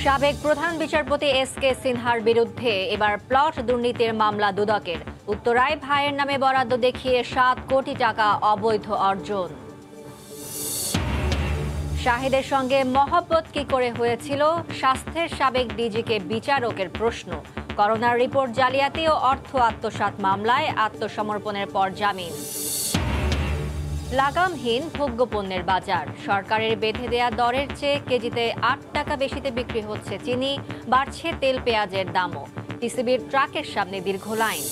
সাবেক প্রধান বিচারপতি এস কে সিনহার বিরুদ্ধে এবার প্লট দুর্নীতির মামলা দুদকের। উত্তরায় ভাইয়ের নামে বরাদ্দ দেখিয়ে 7 কোটি টাকা অবৈধ অর্জন। শাহিদের সঙ্গে মহব্বত কি করে হয়েছিল, স্বাস্থ্যের সাবেক ডিজিকে বিচারকের প্রশ্ন। করোনার রিপোর্ট জালিয়াতি ও অর্থ আত্মসাৎ মামলায় আত্মসমর্পণের পর জামিন। লাগামহীন ভোগ্যপণ্যের বাজার, সরকারের বেঁধে দেয়া দরের চেয়ে কেজিতে 8 টাকা বেশিতে বিক্রি হচ্ছে চিনি, বাড়ছে তেল পেঁয়াজের দামও। টিসিবির ট্রাকের সামনে দীর্ঘ লাইন।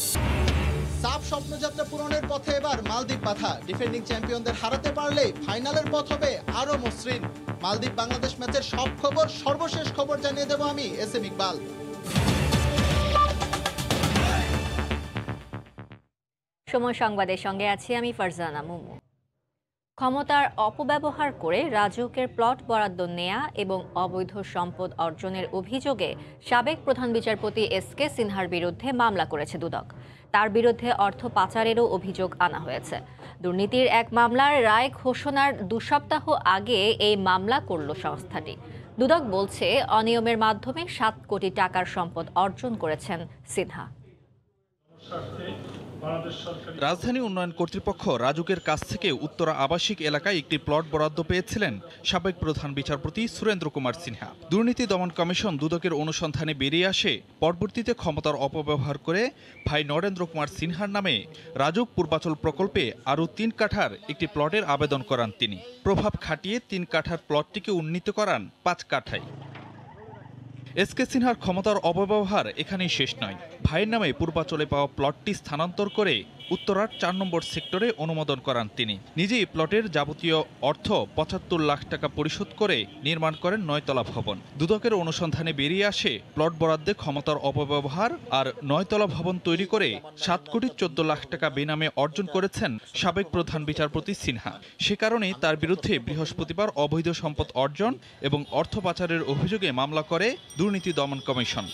সাফ স্বপ্নযাত্রা পূরণের পথে এবার মালদ্বীপ বাধা। ডিফেন্ডিং চ্যাম্পিয়নদের হারাতে পারলে ফাইনালের পথ হবে আরো মসৃণ। মালদ্বীপ বাংলাদেশ ম্যাচের সব খবর, সর্বশেষ খবর জানিয়ে দেব আমি এস.এম. ইকবাল। সময় সংবাদের সঙ্গে আছি আমি ফারজানা মুমু। ক্ষমতার অপব্যবহার করে রাজুকের প্লট বরাদ্দ নেয়া এবং অবৈধ সম্পদ অর্জনের অভিযোগে সাবেক প্রধান বিচারপতি এস কে সিনহার বিরুদ্ধে মামলা করেছে দুদক। তার বিরুদ্ধে অর্থ পাচারেরও অভিযোগ আনা হয়েছে। দুর্নীতির এক মামলার রায় ঘোষণার 2 সপ্তাহ আগে এই মামলা করল সংস্থাটি। দুদক বলছে অনিয়মের মাধ্যমে 7 কোটি টাকার সম্পদ অর্জন করেছেন সিনহা। রাজধানী উন্নয়ন কর্তৃপক্ষ রাজুকের কাছ থেকে উত্তরা আবাসিক এলাকায় একটি প্লট বরাদ্দ পেয়েছিলেন সাবেক প্রধান বিচারপতি সুরেন্দ্র কুমার সিনহা। দুর্নীতি দমন কমিশন দুদকের অনুসন্ধানে বেরিয়ে আসে, পরবর্তীতে ক্ষমতার অপব্যবহার করে ভাই নরেন্দ্র কুমার সিনহার নামে রাজুক পূর্বাচল প্রকল্পে আরও 3 কাঠার একটি প্লটের আবেদন করান তিনি। প্রভাব খাটিয়ে 3 কাঠার প্লটটিকে উন্নীত করান 5 কাঠায়। এস কে সিনহার ক্ষমতার অপব্যবহার এখানেই শেষ নয়। ভাইয়ের নামে পূর্বাচলে পাওয়া প্লটটি স্থানান্তর করে উত্তরার 4 নম্বর সেক্টরে অনুমোদন করান তিনি। নিজেই প্লটের যাবতীয় অর্থ 75 লাখ টাকা পরিশোধ করে নির্মাণ করেন 9তলা ভবন। দুদকের অনুসন্ধানে বেরিয়ে আসে প্লট বরাদ্দে ক্ষমতার অপব্যবহার আর 9তলা ভবন তৈরি করে 7 কোটি 14 লাখ টাকা বেনামে অর্জন করেছেন সাবেক প্রধান বিচারপতি সিনহা। সে কারণেই তার বিরুদ্ধে বৃহস্পতিবার অবৈধ সম্পদ অর্জন এবং অর্থ পাচারের অভিযোগে মামলা করে দুর্নীতি দমন কমিশন।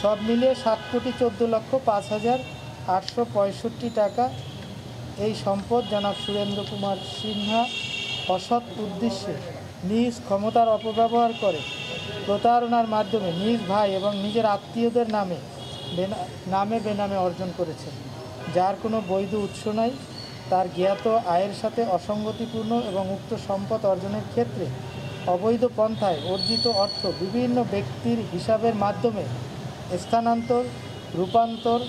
সব মিলিয়ে 7 কোটি 14,05,865 টাকা এই সম্পদ জনাব সুরেন্দ্র কুমার সিনহা অসৎ উদ্দেশ্যে নিজ ক্ষমতার অপব্যবহার করে প্রতারণার মাধ্যমে নিজ ভাই এবং নিজের আত্মীয়দের নামে বেনামে অর্জন করেছেন, যার কোনো বৈধ উৎস নাই। তার জ্ঞাত আয়ের সাথে অসঙ্গতিপূর্ণ এবং উক্ত সম্পদ অর্জনের ক্ষেত্রে অবৈধ পন্থায় অর্জিত অর্থ বিভিন্ন ব্যক্তির হিসাবের মাধ্যমে স্থানান্তর, রূপান্তর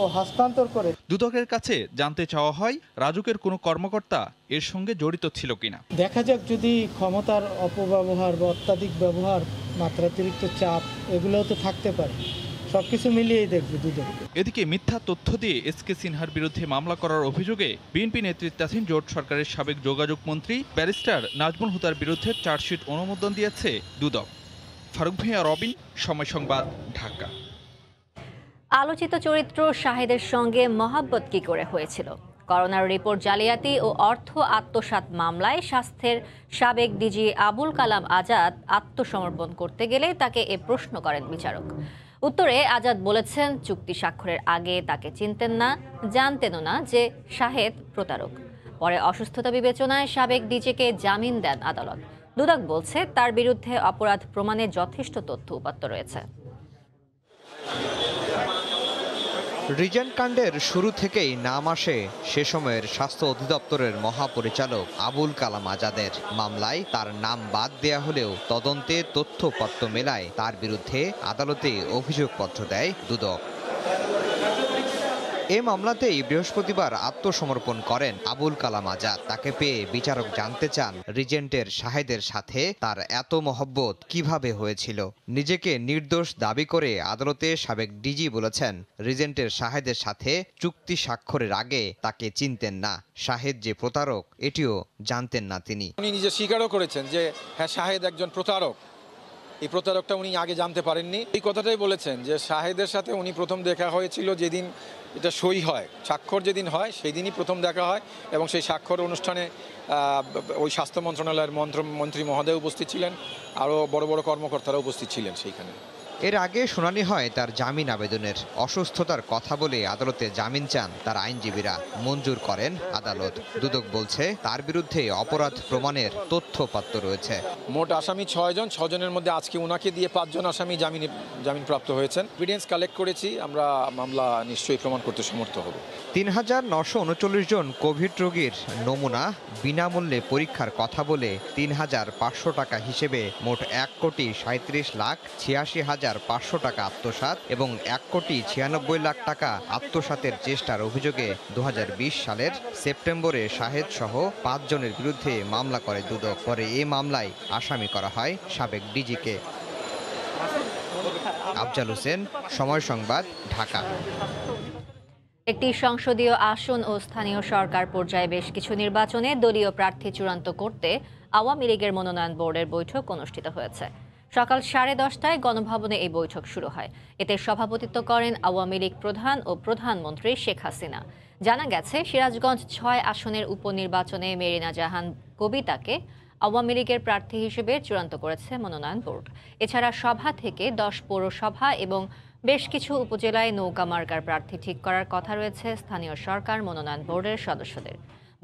ও হস্তান্তর করে। দুদকের কাছে জানতে চাওয়া হয় রাজুকের কোনো কর্মকর্তা এর সঙ্গে জড়িত ছিল কিনা। দেখা যাক, যদি ক্ষমতার অপব্যবহার বা অত্যাধিক ব্যবহার, মাত্রাতিরিক্ত চাপ, এগুলোও তো থাকতে পারে। সবকিছু মিলিয়েই দেখবে দুদক। এদিকে মিথ্যা তথ্য দিয়ে এস কে সিনহার বিরুদ্ধে মামলা করার অভিযোগে বিএনপি নেতৃত্বাধীন জোট সরকারের সাবেক যোগাযোগ মন্ত্রী ব্যারিস্টার নাজমুল হুদার বিরুদ্ধে চার্জশিট অনুমোদন দিয়েছে দুদক। ফারুক ভূঁইয়া, রবিন, সময় সংবাদ, ঢাকা। আলোচিত চরিত্র শাহিদের সঙ্গে মহব্বত কি করে হয়েছিল, করোনার রিপোর্ট জালিয়াতি ও অর্থ আত্মসাৎ মামলায় স্বাস্থ্যের সাবেক ডিজি আবুল কালাম আজাদ আত্মসমর্পণ করতে গেলে তাকে এ প্রশ্ন করেন বিচারক। উত্তরে আজাদ বলেছেন চুক্তি স্বাক্ষরের আগে তাকে চিনতেন না, জানতেনও না যে শাহেদ প্রতারক। পরে অসুস্থতা বিবেচনায় সাবেক ডিজিকে জামিন দেন আদালত। দুদক বলছে তার বিরুদ্ধে অপরাধ প্রমাণে যথেষ্ট তথ্য উপাত্ত রয়েছে। রিজেন্ট কাণ্ডের শুরু থেকেই নাম আসে সে সময়ের স্বাস্থ্য অধিদপ্তরের মহাপরিচালক আবুল কালাম আজাদের। মামলায় তার নাম বাদ দেয়া হলেও তদন্তে তথ্যপত্র মেলায় তার বিরুদ্ধে আদালতে অভিযোগপত্র দেয় দুদক। এ মামলাতেই বৃহস্পতিবার আত্মসমর্পণ করেন আবুল কালাম আজাদ। তাকে পেয়ে বিচারক জানতে চান রিজেন্টের শাহেদের সাথে তার এত মহব্বত কিভাবে হয়েছিল। নিজেকে নির্দোষ দাবি করে আদালতে সাবেক ডিজি বলেছেন রিজেন্টের শাহেদের সাথে চুক্তি স্বাক্ষরের আগে তাকে চিনতেন না, শাহেদ যে প্রতারক এটিও জানতেন না তিনি। উনি নিজে স্বীকারও করেছেন যে হ্যাঁ, শাহেদ একজন প্রতারক। এই প্রতারকটা উনি আগে জানতে পারেননি। এই কথাটাই বলেছেন যে শাহেদের সাথে উনি প্রথম দেখা হয়েছিল যেদিন এটা সই হয়, স্বাক্ষর যেদিন হয় সেই দিনই প্রথম দেখা হয় এবং সেই স্বাক্ষর অনুষ্ঠানে ওই স্বাস্থ্য মন্ত্রণালয়ের মন্ত্রী মহোদয় উপস্থিত ছিলেন, আরও বড় বড় কর্মকর্তারা উপস্থিত ছিলেন সেইখানে। এর আগে শুনানি হয় তার জামিন আবেদনের। অসুস্থতার কথা বলে আদালতে জামিন চান তার আইনজীবীরা, মঞ্জুর করেন আদালত। দুদক বলছে তার বিরুদ্ধে অপরাধ প্রমাণের তথ্যপাত্র রয়েছে। মোট আসামি 6 জন, 6 জনের মধ্যে আজকে ওনাকে দিয়ে 5 জন আসামি জামিনপ্রাপ্ত হয়েছেন। এভিডেন্স কালেক্ট করেছি, আমরা মামলা নিশ্চয়ই প্রমাণ করতে সমর্থ হব। ৩,৯৩৯ জন কোভিড রোগীর নমুনা বিনামূল্যে পরীক্ষার কথা বলে ৩,৫০০ টাকা হিসেবে মোট ১,৩৭,৮৬,৫০০ টাকা আত্মসাৎ এবং ১,৯৬,৯৬,০০,০০০ টাকা আত্মসাতের চেষ্টার অভিযোগে ২০২০ সালের সেপ্টেম্বরে শাহেদ সহ 5 জনের বিরুদ্ধে মামলা করে দুদক। পরে এই মামলায় আসামি করা হয় সাবেক ডিজিকে। আফজাল হোসেন, সময় সংবাদ, ঢাকা। একটি সংসদীয় আসন ও স্থানীয় সরকার পর্যায়ে বেশ কিছু নির্বাচনে দলীয় প্রার্থী চূড়ান্ত করতে আওয়ামী লীগের মনোনয়ন বোর্ডের বৈঠক অনুষ্ঠিত হয়েছে। সকাল 10:30টায় গণভবনে এই বৈঠক শুরু হয়। এতে সভাপতিত্ব করেন আওয়ামী লীগ প্রধান ও প্রধানমন্ত্রী শেখ হাসিনা। জানা গেছে, সিরাজগঞ্জ 6 আসনের উপনির্বাচনে মেরিনা জাহান কবিতাকে আওয়ামী লীগের প্রার্থী হিসেবে চূড়ান্ত করেছে মনোনয়ন বোর্ড। এছাড়া সভা থেকে 10 পৌরসভা এবং বেশ কিছু উপজেলায় নৌকা মার্কার প্রার্থী ঠিক করার কথা রয়েছে স্থানীয় সরকার মনোনয়ন বোর্ডের সদস্যদের।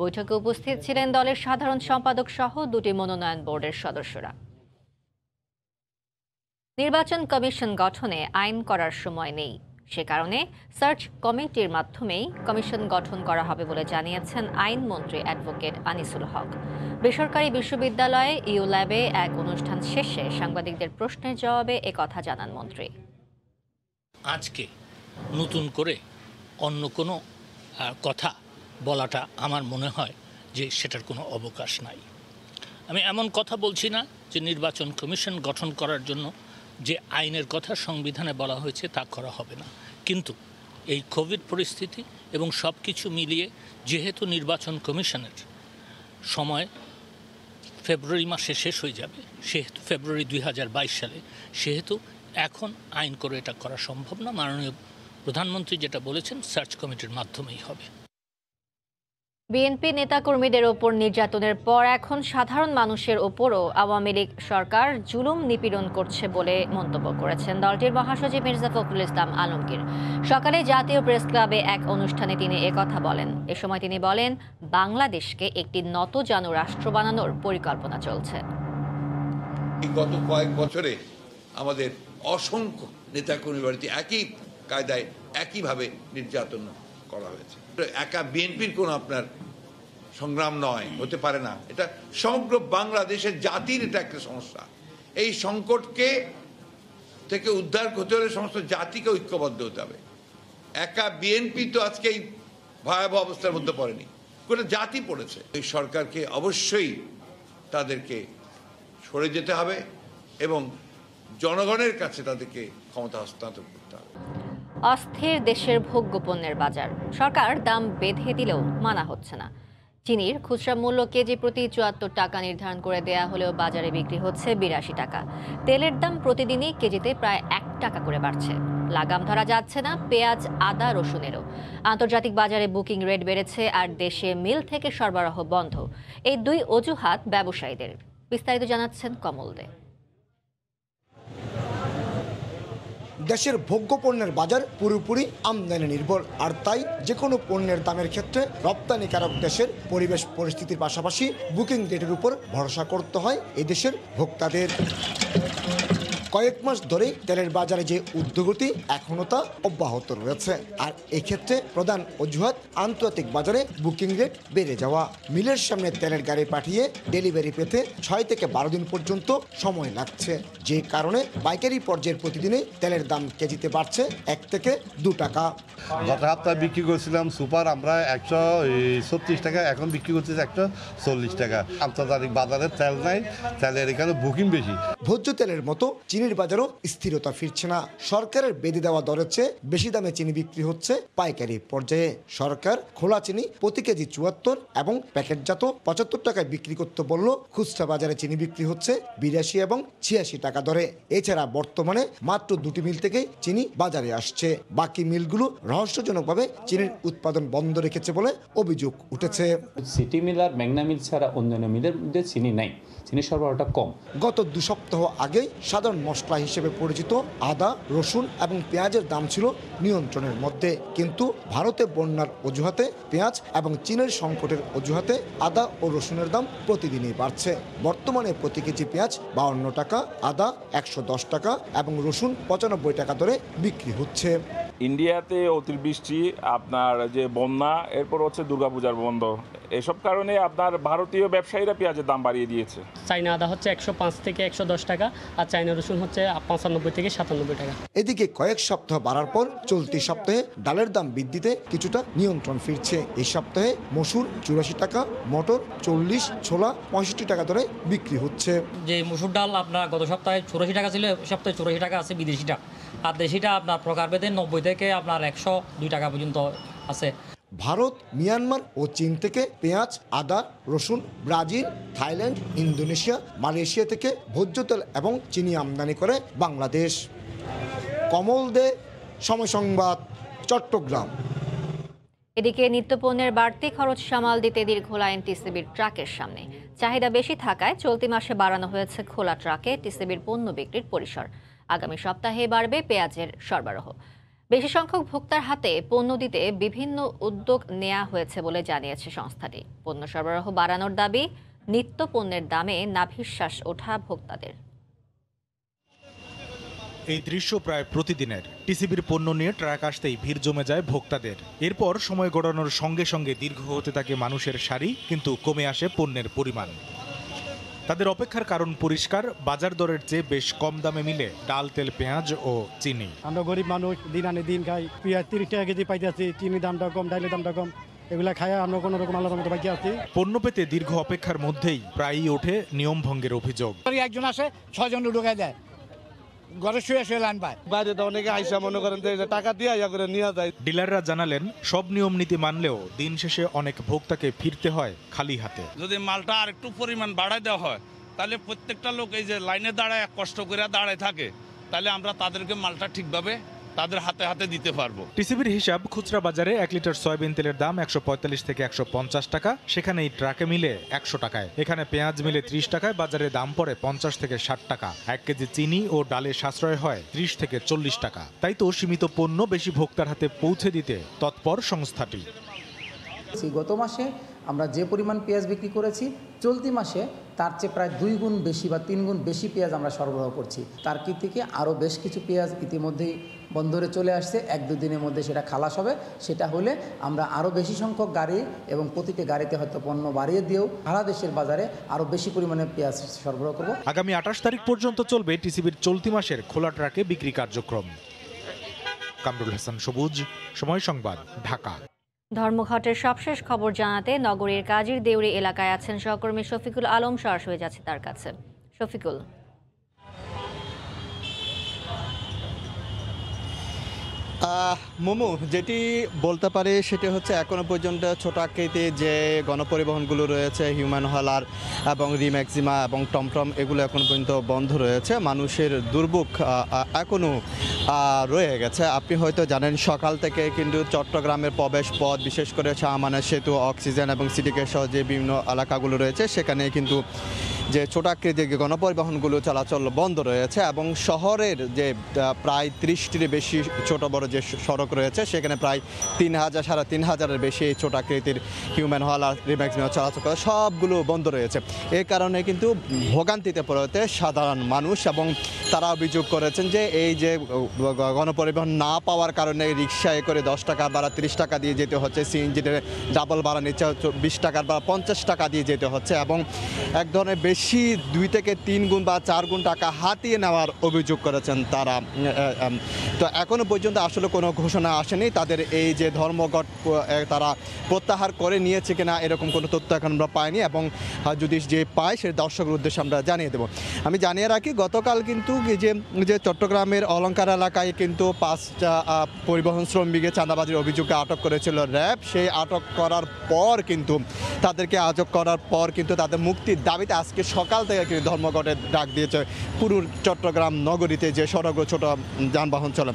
বৈঠকে উপস্থিত ছিলেন দলের সাধারণ সম্পাদক সহ 2টি মনোনয়ন বোর্ডের সদস্যরা। নির্বাচন কমিশন গঠনে আইন করার সময় নেই, সে কারণে সার্চ কমিটির মাধ্যমেই কমিশন গঠন করা হবে বলে জানিয়েছেন আইনমন্ত্রী অ্যাডভোকেট আনিসুল হক। বেসরকারি বিশ্ববিদ্যালয়ে ইউ ল্যাবে এক অনুষ্ঠান শেষে সাংবাদিকদের প্রশ্নের জবাবে একথা জানান মন্ত্রী। আজকে নতুন করে অন্য কোনো কথা বলাটা আমার মনে হয় যে সেটার কোনো অবকাশ নাই। আমি এমন কথা বলছি না যে নির্বাচন কমিশন গঠন করার জন্য যে আইনের কথা সংবিধানে বলা হয়েছে তা করা হবে না, কিন্তু এই কোভিড পরিস্থিতি এবং সব কিছু মিলিয়ে যেহেতু নির্বাচন কমিশনের সময় ফেব্রুয়ারি মাসে শেষ হয়ে যাবে, সেহেতু ফেব্রুয়ারি 2022 সালে, সেহেতু এখন আইন করে এটা করা সম্ভব না। মাননীয় প্রধানমন্ত্রী যেটা বলেছেন সার্চ কমিটির মাধ্যমেই হবে। বিএনপি নেতাকর্মীদের ওপর নির্যাতনের পর এখন সাধারণ মানুষের ওপরও আওয়ামী লীগ সরকার জুলুম নিপীড়ন করছে বলে মন্তব্য করেছেন দলটির মহাসচিব মির্জা ফখরুল ইসলাম আলমগীর। সকালে জাতীয় প্রেস ক্লাবে এক অনুষ্ঠানে তিনি একথা বলেন। এ সময় তিনি বলেন, বাংলাদেশকে একটি নতজানু রাষ্ট্র বানানোর পরিকল্পনা চলছে। গত কয়েক বছরে আমাদের অসংখ্য নেতাকর্মী বাড়িতে একই কায়দায় একইভাবে নির্যাতন করা হয়েছে। একা বিএনপির কোনো আপনার সংগ্রাম নয়, হতে পারে না। এটা সমগ্র বাংলাদেশের জাতির এটা একটা সমস্যা। এই সংকটকে থেকে উদ্ধার করতে হলে সমস্ত জাতিকে ঐক্যবদ্ধ হতে হবে। একা বিএনপি তো আজকে এই ভয়াবহ অবস্থার মধ্যে পড়েনি, গোটা জাতি পড়েছে। এই সরকারকে অবশ্যই তাদেরকে সরে যেতে হবে এবং জনগণের কাছে তাদেরকে ক্ষমতা হস্তান্তর করতে হবে। অস্থির দেশের ভোগ্যপণ্যের বাজার, সরকার দাম বেঁধে দিলেও মানা হচ্ছে না। চিনির খুচরা মূল্য কেজি প্রতি 74 টাকা নির্ধারণ করে দেয়া হলেও বাজারে বিক্রি হচ্ছে 82 টাকা। তেলের দাম প্রতিদিনই কেজিতে প্রায় 1 টাকা করে বাড়ছে। লাগাম ধরা যাচ্ছে না পেঁয়াজ, আদা, রসুনেরও। আন্তর্জাতিক বাজারে বুকিং রেট বেড়েছে আর দেশে মিল থেকে সরবরাহ বন্ধ। এই দুই অজুহাত ব্যবসায়ীদের। বিস্তারিত জানাচ্ছেন কমল দে। দেশের ভোগ্যপণ্যের বাজার পুরোপুরি আমদানি নির্ভর, আর তাই যে কোনো পণ্যের দামের ক্ষেত্রে রপ্তানিকারক দেশের পরিবেশ পরিস্থিতির পাশাপাশি বুকিং রেটের উপর ভরসা করতে হয় এদেশের ভোক্তাদের। কয়েক মাস ধরেই তেলের বাজারে যে ঊর্ধ্বগতি এখনও তা অব্যাহত রয়েছে, আর এক্ষেত্রে প্রধান অজুহাত আন্তর্জাতিক বাজারে বুকিং রেট বেড়ে যাওয়া। মিলের সামনে তেলের গাড়ি পাঠিয়ে ডেলিভারি পেতে 6 থেকে 12 দিন পর্যন্ত সময় লাগছে, যে কারণে পাইকারি পর্যায়ের প্রতিদিনে তেলের দাম কেজিতে বাড়ছে 1 থেকে 2 টাকা। গত সপ্তাহে বিক্রি করছিলাম সুপার আমরা 136 টাকা, এখন বিক্রি করতেছি 140 টাকা। আন্তর্জাতিক বাজারে তেল নাই, তেলের এখানে বুকিং বেশি। ভোজ্য তেলের মতো চিনির বাজারও স্থিরতা ফিরছে না। সরকারের বেঁধে দেওয়া দরের চেয়ে বেশি দামে চিনি বিক্রি হচ্ছে পাইকারি পর্যায়ে। সরকার খোলা চিনি প্রতি কেজি 74 এবং প্যাকেটজাত 75 টাকায় বিক্রি করতে বলল। খুচরা বাজারে চিনি বিক্রি হচ্ছে 82 এবং 86 টাকা দরে। এছাড়া বর্তমানে মাত্র 2টি মিল থেকেই চিনি বাজারে আসছে। বাকি মিলগুলো রহস্যজনকভাবে চিনির উৎপাদন বন্ধ রেখেছে বলে অভিযোগ উঠেছে। সিটি মিল আর মেঘনা মিল ছাড়া অন্যান্য মিলের মধ্যে চিনি নাই। চিনির সরবরাহটা কম। গত 2 সপ্তাহ আগেই সাধারণ মশলা হিসেবে পরিচিত আদা, রসুন এবং পেঁয়াজের দাম ছিল নিয়ন্ত্রণের মধ্যে, কিন্তু ভারতে বন্যার অজুহাতে পেঁয়াজ এবং চীনের সংকটের অজুহাতে আদা ও রসুনের দাম প্রতিদিনই বাড়ছে। বর্তমানে প্রতি কেজি পেঁয়াজ 52 টাকা, আদা 110 টাকা এবং রসুন 95 টাকা দরে বিক্রি হচ্ছে। ইন্ডিয়াতে অতিবৃষ্টি, আপনার যে বন্যা, এরপর হচ্ছে দুর্গাপূজার বন্ধ, এসব কারণে আপনার ভারতীয় ব্যবসায়ীরা পেঁয়াজের দাম বাড়িয়ে দিয়েছে। চাইনা আদা হচ্ছে 105 থেকে 110 টাকা আর চাইনা রসুন হচ্ছে 95 থেকে 97 টাকা। এদিকে কয়েক সপ্তাহ বাড়ার পর চলতি সপ্তাহে ডালের দাম বৃদ্ধিতে কিছুটা নিয়ন্ত্রণ ফিরছে। এই সপ্তাহে মসুর 84 টাকা, মটর 40, ছোলা 65 টাকা দরে বিক্রি হচ্ছে। যে মসুর ডাল আপনার গত সপ্তাহে 84 টাকা ছিল, সপ্তাহে 84 টাকা আছে বিদেশিটা, আর দেশিটা আপনার প্রকারভেদে 90 থেকে আপনার 102 টাকা পর্যন্ত আছে। ভারত, মিয়ানমার ও চীন থেকে পেঁয়াজ, আদা, রসুন, ব্রাজিল, থাইল্যান্ড, ইন্দোনেশিয়া, মালয়েশিয়া থেকে ভোজ্য তেল এবং চিনি আমদানি করে বাংলাদেশ। কমল দে, সময় সংবাদ, চট্টগ্রাম। এদিকে নিত্যপণ্যের বাড়তি খরচ সামাল দিতে দীর্ঘ লাইন টিসিবির ট্রাকের সামনে। চাহিদা বেশি থাকায় চলতি মাসে বাড়ানো হয়েছে খোলা ট্রাকে টিসিবির পণ্য বিক্রির পরিসর। আগামী সপ্তাহে বাড়বে পেঁয়াজের সরবরাহ। বেশি সংখ্যক ভোক্তার হাতে পণ্য দিতে বিভিন্ন উদ্যোগ নেওয়া হয়েছে বলে জানিয়েছে সংস্থাটি। পণ্য সরবরাহ বাড়ানোর দাবি, নিত্য পণ্যের দামে নাভিশ্বাস ওঠা ভোক্তাদের। এই দৃশ্য প্রায় প্রতিদিনের। টিসিবির পণ্য নিয়ে ট্রাক আসতেই ভিড় জমে যায় ভোক্তাদের। এরপর সময় গড়ানোর সঙ্গে সঙ্গে দীর্ঘ হতে থাকে মানুষের সারি, কিন্তু কমে আসে পণ্যের পরিমাণ। তাদের অপেক্ষার কারণ পরিষ্কার, বাজার দরের চেয়ে বেশ কম দামে মিলে ডাল, তেল, পেঁয়াজ ও চিনি। আমরা গরিব মানুষ, দিন আনে দিন খাই। পেঁয়াজ 30 টাকা কেজি পাইতেছি, চিনির দামটা কম, ডালের দামটা কম, এগুলা খায় আমরা কোনো রকম আলাদা মতো পাইতে আছি। পণ্য পেতে দীর্ঘ অপেক্ষার মধ্যেই প্রায়ই ওঠে নিয়ম ভঙ্গের অভিযোগ। একজন আসে 6 জন ঢুকাই দেয়, ঘরে শুয়ে শুয়ে লাইন পায়। বাইরে তো অনেকে আইসা মনে করেন যে টাকা দিয়ে ইয়া করে নিয়ে যায়। ডিলাররা জানালেন, সব নিয়ম নীতি মানলেও দিন শেষে অনেক ভোক্তাকে ফিরতে হয় খালি হাতে। যদি মালটা আর একটু পরিমাণ বাড়ায় দেওয়া হয়, তাহলে প্রত্যেকটা লোক এই যে লাইনে দাঁড়ায় কষ্ট করে দাঁড়ায় থাকে, তাহলে আমরা তাদেরকে মালটা ঠিকভাবে তাদের হাতে হাতে দিতে পারবো। টিসিবির হিসাব, খুচরা বাজারে 1 লিটার সয়াবিন তেলের দাম 145 থেকে 150 টাকা, সেখানে এই ট্রাকে মিলে 100 টাকায়। এখানে পেঁয়াজ মিলে 30 টাকায়, বাজারে দাম পড়ে 50 থেকে 60 টাকা। 1 কেজি চিনি ও ডালে সাশ্রয় হয় 30 থেকে 40 টাকা। তাই তো সীমিত পণ্য বেশি ভোক্তার হাতে পৌঁছে দিতে তৎপর সংস্থাটি। গত মাসে আমরা যে পরিমাণ পেঁয়াজ বিক্রি করেছি, চলতি মাসে তার চেয়ে প্রায় 2 গুণ বেশি বা 3 গুণ বেশি পেঁয়াজ আমরা সরবরাহ করছি। টার্কি থেকে আরও বেশ কিছু পেঁয়াজ ইতিমধ্যেই বন্দরে চলে আসছে, 1-2 দিনের মধ্যে সেটা খালাস হবে। সেটা হলে আমরা আরও বেশি সংখ্যক গাড়ি এবং প্রতিটি গাড়িতে হয়তো পণ্য বাড়িয়ে দিয়েও সারা দেশের বাজারে আরও বেশি পরিমাণে পেঁয়াজ সরবরাহ করব। আগামী 28 তারিখ পর্যন্ত চলবে টিসিবির চলতি মাসের খোলা ট্রাকে বিক্রি কার্যক্রম। কামরুল হাসান সবুজ, সময় সংবাদ, ঢাকা। ধর্মঘটের সবশেষ খবর জানাতে নগরীর কাজীর দেউরি এলাকায় আছেন সহকর্মী শফিকুল আলম। সরাসরি যাচ্ছে তার কাছে। শফিকুল, মোমো, যেটি বলতে পারে সেটি হচ্ছে এখনো পর্যন্ত ছোট আকৃতির যে গণপরিবহনগুলো রয়েছে, হিউম্যান হলার এবং রিম্যাক্সিমা এবং টমটম, এগুলো এখনো পর্যন্ত বন্ধ রয়েছে। মানুষের দুর্ভোগ এখনও রয়ে গেছে। আপনি হয়তো জানেন, সকাল থেকে কিন্তু চট্টগ্রামের প্রবেশ পথ, বিশেষ করে শাহমানা সেতু, অক্সিজেন এবং সিটিকে সহ যে বিভিন্ন এলাকাগুলো রয়েছে, সেখানে কিন্তু যে ছোট আকৃতির গণপরিবহনগুলো চলাচল বন্ধ রয়েছে। এবং শহরের যে প্রায় 30টির বেশি ছোট বড় যে সড়ক রয়েছে, সেখানে প্রায় 3,000 সাড়ে 3,000-এর বেশি ছোট আকৃতির হিউম্যান হল আর রিম্যাক্সিমা চলাচল করে, সবগুলো বন্ধ রয়েছে। এই কারণে কিন্তু ভোগান্তিতে পড়েছে সাধারণ মানুষ, এবং তারা অভিযোগ করেছেন যে এই যে গণপরিবহন না পাওয়ার কারণে রিক্সায় করে 10 টাকা ভাড়া 30 টাকা দিয়ে যেতে হচ্ছে, সিএনজিতে ডাবল ভাড়া নিচ্ছে 20 টাকার বা 50 টাকা দিয়ে যেতে হচ্ছে, এবং এক ধরনের বেশি 2 থেকে 3 গুণ বা 4 গুণ টাকা হাতিয়ে নেওয়ার অভিযোগ করেছেন তারা। তো এখনো পর্যন্ত আসলে কোনো ঘোষণা আসেনি তাদের এই যে ধর্মঘট তারা প্রত্যাহার করে নিয়েছে কিনা, এরকম কোনো তথ্য এখন আমরা পাইনি, এবং যদি যে পাই সে দর্শকের উদ্দেশ্যে আমরা জানিয়ে দেব। আমি জানিয়ে রাখি, গতকাল কিন্তু যে চট্টগ্রামের অলঙ্কার এলাকায় কিন্তু 5টা পরিবহন শ্রমিকের চাঁদাবাজির অভিযোগে আটক করেছিল র্যাব। সেই আটক করার পর কিন্তু তাদেরকে আটক করার পর কিন্তু তাদের মুক্তির দাবিতে আজকে সকাল থেকে কিন্তু ধর্মঘটের ডাক দিয়েছে পুরো চট্টগ্রাম নগরীতে যে সড়ক ছোট যানবাহন চলে।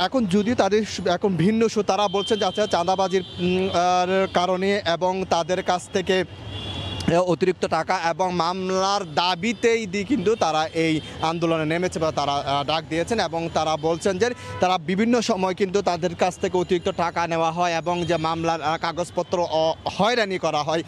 এখন যদিও তাদের এখন ভিন্ন তারা বলছেন যে চাঁদাবাজির কারণে এবং তাদের কাছ থেকে অতিরিক্ত টাকা এবং মামলার দাবিতেই কিন্তু তারা এই আন্দোলনে নেমেছে বা তারা ডাক দিয়েছেন এবং তারা বলছেন যে তারা বিভিন্ন সময় কিন্তু তাদের কাছ থেকে অতিরিক্ত টাকা নেওয়া হয় এবং যে মামলার কাগজপত্র হয়রানি করা হয়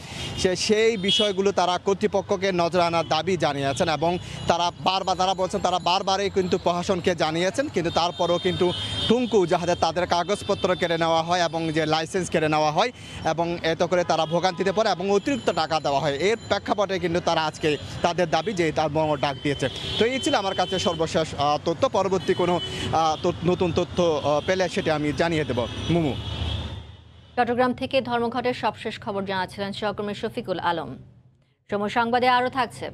সেই বিষয়গুলো তারা কর্তৃপক্ষকে নজর আনার দাবি জানিয়েছেন এবং তারা বলছেন তারা বারবারই কিন্তু প্রশাসনকে জানিয়েছেন, কিন্তু তারপরেও কিন্তু টুঙ্কু যাহাতে তাদের কাগজপত্র কেড়ে নেওয়া হয় এবং যে লাইসেন্স কেড়ে নেওয়া হয় এবং এত করে তারা ভোগান্তিতে পড়ে এবং অতিরিক্ত টাকা দেওয়া হয়। এর প্রেক্ষাপটে কিন্তু তারা আজকে তাদের দাবি যে তার ডাক দিয়েছে। তো এই ছিল আমার কাছে সর্বশেষ তথ্য। পরবর্তী কোনো নতুন তথ্য পেলে সেটা আমি জানিয়ে দেব। মুমু। চট্টগ্রাম থেকে ধর্মঘটের সবশেষ খবর জানাচ্ছিলেন সহকর্মী শফিকুল আলম। সময় সংবাদে আরও থাকছে।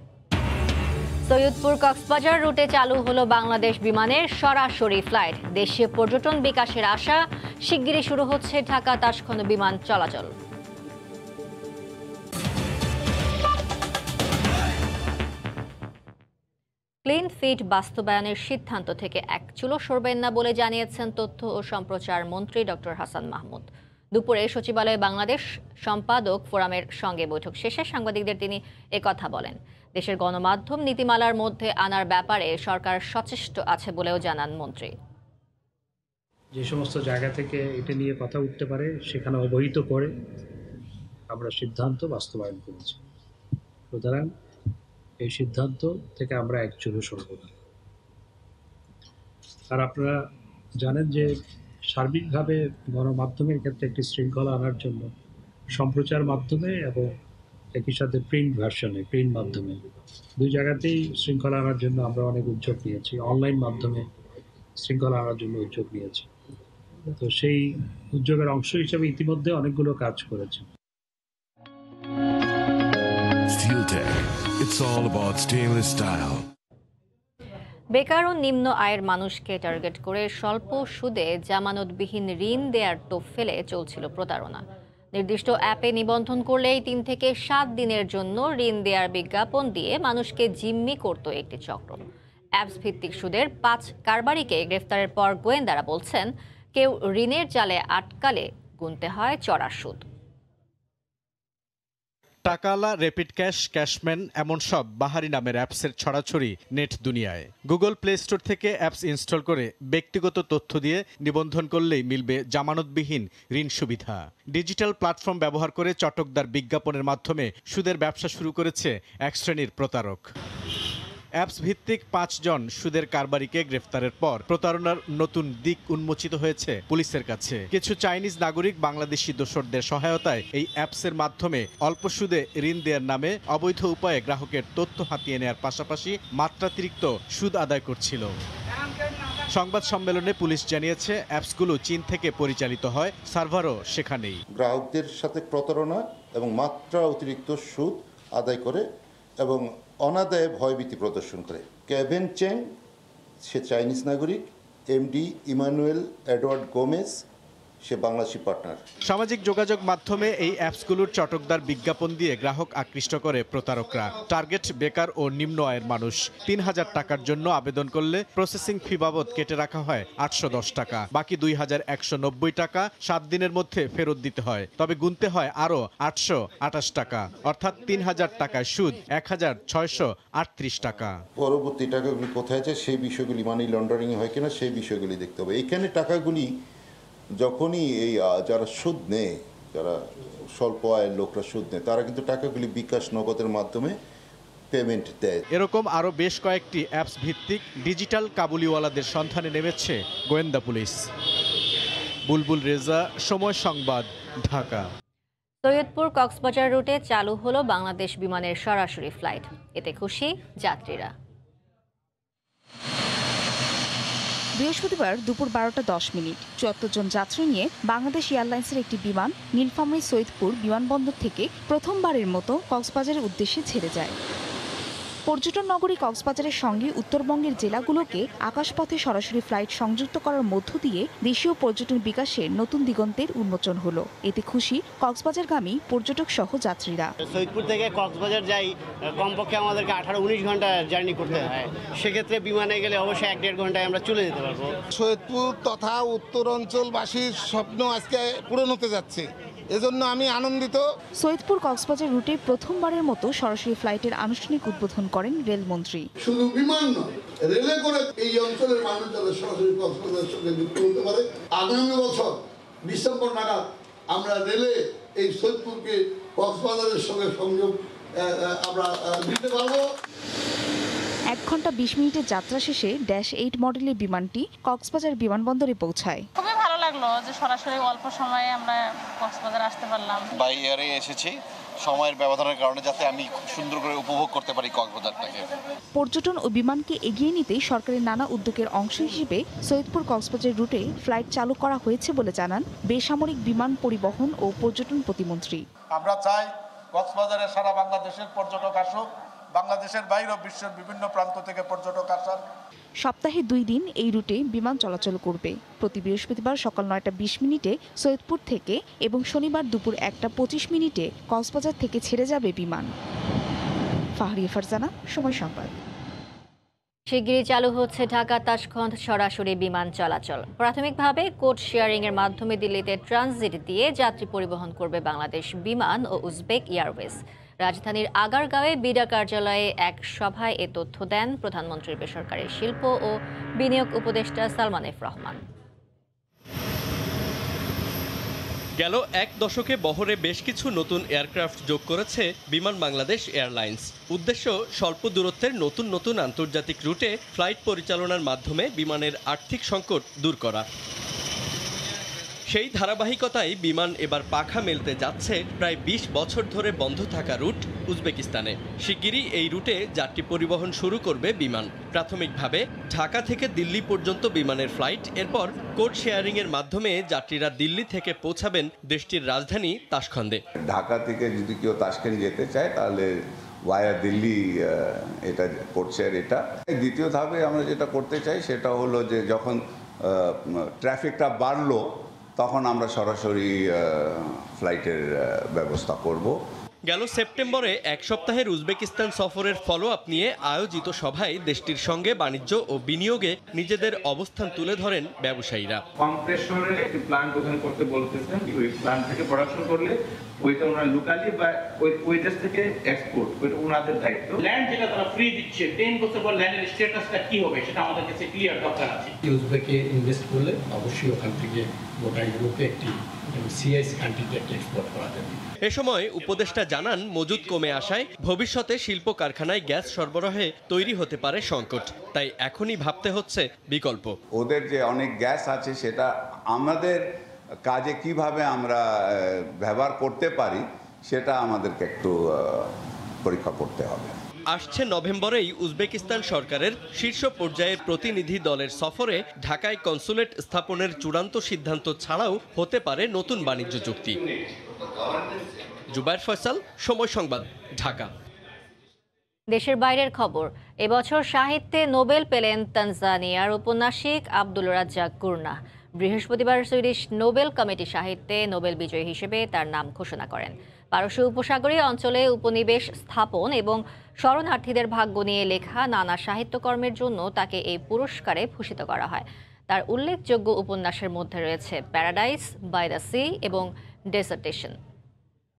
সৈয়দপুর কক্সবাজার রুটে চালু হলো বাংলাদেশ বিমানের সরাসরি ফ্লাইট। দেশীয় পর্যটন বিকাশের আশা, শিগগিরই শুরু হচ্ছে ঢাকা তাসখন্দ বিমান চলাচল। ক্লিন ফিট বাস্তবায়নের সিদ্ধান্ত থেকে এক চুলো সরবেন না বলে জানিয়েছেন তথ্য ও সম্প্রচার মন্ত্রী ডক্টর হাসান মাহমুদ। দুপুরে সচিবালয়ে বাংলাদেশ সম্পাদক ফোরামের সঙ্গে বৈঠক শেষে সাংবাদিকদের তিনি একথা বলেন। দেশের গণমাধ্যম নীতিমালার মধ্যে আনার ব্যাপারে সরকার সচেষ্ট আছে বলেও জানান মন্ত্রী। যে সমস্ত জায়গা থেকে এটা নিয়ে কথা উঠতে পারে সেখানে অবহিত করে আমরা সিদ্ধান্ত বাস্তবায়ন করেছি। সুতরাং এই সিদ্ধান্ত থেকে আমরা এক চুলো সরব না। আর আপনারা জানেন যে সার্বিকভাবে গণমাধ্যমের ক্ষেত্রে একটি শৃঙ্খলা আনার জন্য সম্প্রচার মাধ্যমে এবং একই সাথে প্রিন্ট মাধ্যমে দুই জায়গাতেই শৃঙ্খলা আনার জন্য আমরা অনেক উদ্যোগ নিয়েছি। অনলাইন মাধ্যমে শৃঙ্খলা আনার জন্য উদ্যোগ নিয়েছি। তো সেই উদ্যোগের অংশ হিসেবে ইতিমধ্যে অনেকগুলো কাজ করেছে। It's all about stainless style. বেকার ও নিম্ন আয়ের মানুষকে টার্গেট করে স্বল্প সুদে জামানতবিহীন ঋণ দেওয়ার টোপ ফেলে চলছিল প্রতারণা। নির্দিষ্ট অ্যাপে নিবন্ধন করলেই 3 থেকে 7 দিনের জন্য ঋণ দেওয়ার বিজ্ঞাপন দিয়ে মানুষকে জিম্মি করত একটি চক্র। অ্যাপস ভিত্তিক সুদের 5 কারবারিকে গ্রেফতারের পর গোয়েন্দারা বলছেন, কেউ ঋণের জালে আটকালে গুনতে হয় চড়া সুদ। টাকালা, র্যাপিড ক্যাশ, ক্যাশম্যান এমন সব বাহারি নামের অ্যাপসের ছড়াছড়ি নেট দুনিয়ায়। গুগল প্লে স্টোর থেকে অ্যাপস ইনস্টল করে ব্যক্তিগত তথ্য দিয়ে নিবন্ধন করলেই মিলবে জামানতবিহীন ঋণ সুবিধা। ডিজিটাল প্ল্যাটফর্ম ব্যবহার করে চটকদার বিজ্ঞাপনের মাধ্যমে সুদের ব্যবসা শুরু করেছে এক শ্রেণীর প্রতারক। অ্যাপস ভিত্তিক 5 জন সুদের কারবারিকে গ্রেফতারের পর প্রতারণার নতুন দিক উন্মোচিত হয়েছে পুলিশের কাছে। কিছু চাইনিজ নাগরিক বাংলাদেশি দোসরদের সহায়তায় এই অ্যাপসের মাধ্যমে অল্প সুদে ঋণ দেওয়ার নামে অবৈধ উপায়ে গ্রাহকের তথ্য হাতিয়ে নেওয়ার পাশাপাশি মাত্রাতিরিক্ত সুদ আদায় করছিল। সংবাদ সম্মেলনে পুলিশ জানিয়েছে, অ্যাপসগুলো চীন থেকে পরিচালিত হয়, সার্ভারও সেখানেই। গ্রাহকদের সাথে প্রতারণা এবং মাত্রা অতিরিক্ত সুদ আদায় করে এবং অনাদায়ে ভয়ভীতি প্রদর্শন করে। কেভিন চেং, সে চাইনিজ নাগরিক, এমডি ইমানুয়েল এডওয়ার্ড গোমেজ, সে বাংলাদেশি পার্টনার। সামাজিক যোগাযোগ মাধ্যমে এই অ্যাপসগুলোর চটকদার বিজ্ঞাপন দিয়ে গ্রাহক আকৃষ্ট করে প্রতারকরা। টার্গেট বেকার ও নিম্ন আয়ের মানুষ। 3000 টাকার জন্য আবেদন করলে প্রসেসিং ফি বাবদ কেটে রাখা হয় 810 টাকা। বাকি 2190 টাকা 7 দিনের মধ্যে ফেরত দিতে হয়। তবে গুনতে হয় আরও 828 টাকা, অর্থাৎ 3000 টাকায় সুদ 1638 টাকা। পরবর্তী টাকাগুলি কোথায় যায় সেই বিষয়গুলি, মানি লন্ডারিং হয় কিনা সেই বিষয়গুলি দেখতে হবে। এখানে টাকাগুলি যখনই এই যারা সুদ নেয়, যারা স্বল্প আয়ের লোকরা সুদ নেয়, তারা কিন্তু টাকাগুলি বিকাশ নগদের মাধ্যমে পেমেন্ট দেয়। এরকম আরও বেশ কয়েকটি অ্যাপস ভিত্তিক ডিজিটাল কাবুলিওয়ালাদের সন্ধানে নেমেছে গোয়েন্দা পুলিশ। বুলবুল রেজা, সময় সংবাদ, ঢাকা। সৈয়দপুর কক্সবাজার রুটে চালু হলো বাংলাদেশ বিমানের সরাসরি ফ্লাইট। এতে খুশি যাত্রীরা। বৃহস্পতিবার দুপুর 12:10 ৭৪ জন যাত্রী নিয়ে বাংলাদেশ এয়ারলাইন্সের একটি বিমান নীলফামারী সৈয়দপুর বিমানবন্দর থেকে প্রথমবারের মতো কক্সবাজারের উদ্দেশ্যে ছেড়ে যায়। পর্যটন নগরী কক্সবাজারের সঙ্গে উত্তরবঙ্গের জেলাগুলোকে আকাশপথে সরাসরি ফ্লাইট সংযুক্ত করার মধ্য দিয়ে দেশীয় পর্যটন বিকাশের নতুন দিগন্তের উন্মোচন হলো। এতে খুশি কক্সবাজারগামী পর্যটক সহ যাত্রীরা। সৈয়দপুর থেকে কক্সবাজার যাই কমপক্ষে আমাদেরকে 18-19 ঘন্টা জার্নি করতে হয়। সেক্ষেত্রে বিমানে গেলে অবশ্যই 1-1.5 ঘন্টায় আমরা চলে যেতে পারবো। সৈয়দপুর তথা উত্তর অঞ্চলবাসীর স্বপ্ন আজকে পূরণ হতে যাচ্ছে। এজন্য আমি আনন্দিত। সৈয়দপুর কক্সবাজার রুটে প্রথমবারের মতো সরাসরি ফ্লাইটের আনুষ্ঠানিক উদ্বোধন করেন রেলমন্ত্রী। শুধু বিমান নয়, রেলে করে এই অঞ্চলের মানুষ যারা সরাসরি কক্সবাজারের সঙ্গে যুক্ত হতে পারে। আগামী বছর ডিসেম্বর নাগাদ আমরা রেলে এই সৈয়দপুরকে কক্সবাজারের সঙ্গে সংযোগ আমরা দিতে পারবো। 1 ঘন্টা 20 মিনিটের যাত্রা শেষে -8 মডেলের বিমানটি কক্সবাজার বিমানবন্দরে পৌঁছায়। খুবই ভালো লাগলো যে সরাসরি অল্প সময়ে আমরা কক্সবাজার আসতে পারলাম। বাই এয়ারে এসেছি, সময়ের ব্যবধানের কারণে যাতে আমি খুব সুন্দর করে উপভোগ করতে পারি কক্সবাজারটাকে। পর্যটন ও বিমানকে এগিয়ে নিতে সরকারের নানা উদ্যোগের অংশ হিসেবে সৈয়দপুর কক্সবাজার রুটে ফ্লাইট চালু করা হয়েছে বলে জানান বেসামরিক বিমান পরিবহন ও পর্যটন প্রতিমন্ত্রী। আমরা চাই কক্সবাজারে সারা বাংলাদেশের পর্যটক আসুক, বাংলাদেশের বাইরেও বিশ্বের বিভিন্ন প্রান্ত থেকে পর্যটক আসার। সপ্তাহে 2 দিন এই রুটে বিমান চলাচল করবে। প্রতি বৃহস্পতিবার সকাল 9টা 20 মিনিটে সৈয়দপুর থেকে এবং শনিবার দুপুর 1টা 25 মিনিটে কক্সবাজার থেকে ছেড়ে যাবে বিমান। ফাহরিয়া ফারজানা, সময় সংবাদ। শিগগিরই চালু হচ্ছে ঢাকা তাশখন্দ সরাসরি বিমান চলাচল। প্রাথমিকভাবে কোড শেয়ারিং এর মাধ্যমে দিল্লিতে ট্রানজিট দিয়ে যাত্রী পরিবহন করবে বাংলাদেশ বিমান ও উজবেক এয়ারওয়েজ। রাজধানীর আগারগাঁওয়ে বিডা কার্যালয়ে এক সভায় এ তথ্য দেন প্রধানমন্ত্রীর বেসরকারি শিল্প ও বিনিয়োগ উপদেষ্টা সালমান এফ রহমান। গেল 1 দশকে বহরে বেশ কিছু নতুন এয়ারক্রাফট যোগ করেছে বিমান বাংলাদেশ এয়ারলাইন্স। উদ্দেশ্য স্বল্প দূরত্বের নতুন নতুন আন্তর্জাতিক রুটে ফ্লাইট পরিচালনার মাধ্যমে বিমানের আর্থিক সংকট দূর করা। সেই ধারাবাহিকতায় বিমান এবার পাখা মেলতে যাচ্ছে প্রায় 20 বছর ধরে বন্ধ থাকা রুট উজবেকিস্তানে। শিগগিরই এই রুটে যাত্রী পরিবহন শুরু করবে বিমান। প্রাথমিকভাবে ঢাকা থেকে দিল্লি পর্যন্ত বিমানের ফ্লাইট, এরপর কোড শেয়ারিং এর মাধ্যমে যাত্রীরা দিল্লি থেকে পৌঁছাবেন দেশটির রাজধানী তাশখন্দে। ঢাকা থেকে যদি কেউ তাশখন্দ যেতে চায় তাহলে ওয়ায়া দিল্লি এটা কোড শেয়ার। এটা দ্বিতীয় ধাপে আমরা যেটা করতে চাই সেটা হলো যে যখন ট্রাফিকটা বাড়লো তখন আমরা সরাসরি ফ্লাইটের ব্যবস্থা করব। গেল সেপ্টেম্বরে 1 সপ্তাহের উজবেকিস্তান সফরের ফলো আপ নিয়ে আয়োজিত সভায় দেশটির সঙ্গে বাণিজ্য ও বিনিয়োগে নিজেদের অবস্থান তুলে ধরেন ব্যবসায়ীরা। কম্প্রেসরের একটি প্ল্যান্ট ওখানে করতে বলতেছেন, ওই প্ল্যান্ট থেকে প্রোডাকশন করলে ওইটা ওনারা লোকালি বা ওই দেশ থেকে এক্সপোর্ট, ওইটা ওনাদের দায়িত্ব। ল্যান্ড যেটা তারা ফ্রি দিচ্ছে, 10 বছর পর ল্যান্ডের স্ট্যাটাসটা কি হবে সেটা আমাদের কাছে ক্লিয়ার দরকার আছে। উজবেকে ইনভেস্ট করলে অবশ্যই ওখান থেকে গোটা ইউরোপে একটি সিআইসি কান্ট্রিতে একটি এক্সপোর্ট করা যাবে। এ সময় উপদেষ্টা জানান মজুদ কমে আসায় ভবিষ্যতে শিল্প কারখানায় গ্যাস সরবরাহে তৈরি হতে পারে সংকট, তাই এখনই ভাবতে হচ্ছে বিকল্প। ওদের যে অনেক গ্যাস আছে সেটা আমাদের কাজে কিভাবে আমরা ব্যবহার করতে পারি সেটা আমাদেরকে একটু পরীক্ষা করতে হবে। আসছে নভেম্বরেই উজবেকিস্তান সরকারের শীর্ষ পর্যায়ের প্রতিনিধি দলের সফরে ঢাকায় কনসুলেট স্থাপনের চূড়ান্ত সিদ্ধান্ত ছাড়াও হতে পারে নতুন বাণিজ্য চুক্তি। জুবায়ের ফয়সাল, সময় সংবাদ, ঢাকা। দেশের বাইরের খবর। এবছর সাহিত্যে নোবেল পেলেন তানজানিয়ার ঔপন্যাসিক আব্দুল রাজ্জাক গুরনাহ। বৃহস্পতিবার সুইডিশ নোবেল কমিটি সাহিত্যে নোবেল বিজয়ী হিসেবে তার নাম ঘোষণা করেন। পারস্য উপসাগরীয় অঞ্চলে উপনিবেশ স্থাপন এবং শরণার্থীদের ভাগ্য নিয়ে লেখা নানা সাহিত্যকর্মের জন্য তাকে এই পুরস্কারে ভূষিত করা হয়। তার উল্লেখযোগ্য উপন্যাসের মধ্যে রয়েছে প্যারাডাইস বাই দ্য সি এবং ডেসার্টেশন।